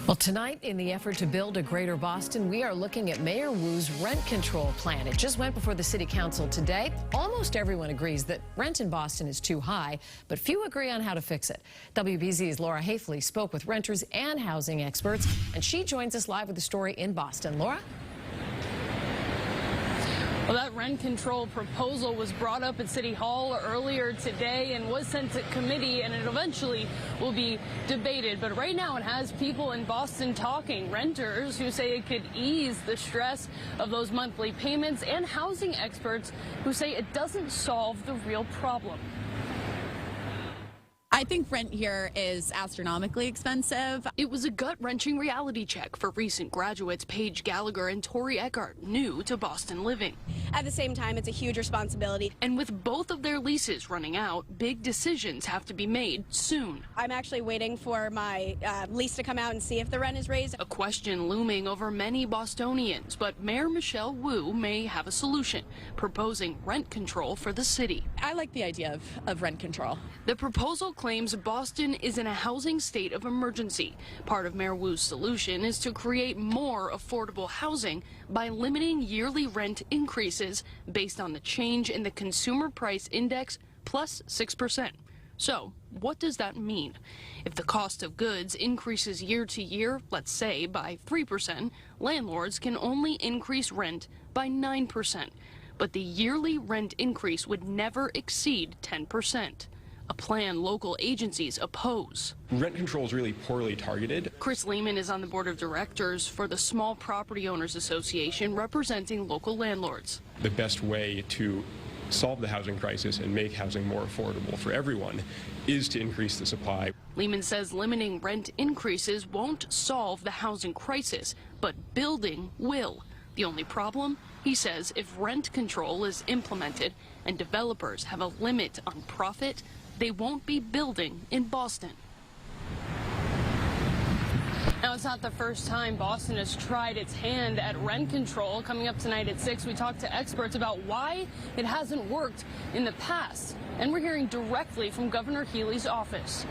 Well, tonight, in the effort to build a greater Boston, we are looking at Mayor Wu's rent control plan. It just went before the city council today. Almost everyone agrees that rent in Boston is too high, but few agree on how to fix it. WBZ's Laura Haefeli spoke with renters and housing experts, and she joins us live with the story in Boston. Laura? Well, that rent control proposal was brought up at City Hall earlier today and was sent to committee, and it eventually will be debated. But right now it has people in Boston talking, renters who say it could ease the stress of those monthly payments, and housing experts who say it doesn't solve the real problem. I think rent here is astronomically expensive. It was a gut-wrenching reality check for recent graduates Paige Gallagher and Tori Eckhart, new to Boston living. At the same time, it's a huge responsibility. And with both of their leases running out, big decisions have to be made soon. I'm actually waiting for my lease to come out and see if the rent is raised. A question looming over many Bostonians, but Mayor Michelle Wu may have a solution, proposing rent control for the city. I like the idea of rent control. The proposal claims Boston is in a housing state of emergency. Part of Mayor Wu's solution is to create more affordable housing by limiting yearly rent increases based on the change in the consumer price index plus 6%. So, what does that mean? If the cost of goods increases year to year, let's say by 3%, landlords can only increase rent by 9%. But the yearly rent increase would never exceed 10%. A plan local agencies oppose. Rent control is really poorly targeted. Chris Lehman is on the board of directors for the Small Property Owners Association, representing local landlords. The best way to solve the housing crisis and make housing more affordable for everyone is to increase the supply. Lehman says limiting rent increases won't solve the housing crisis, but building will. The only problem, he says, if rent control is implemented and developers have a limit on profit, they won't be building in Boston. Now, it's not the first time Boston has tried its hand at rent control. Coming up tonight at 6, we talk to experts about why it hasn't worked in the past. And we're hearing directly from Governor Healey's office.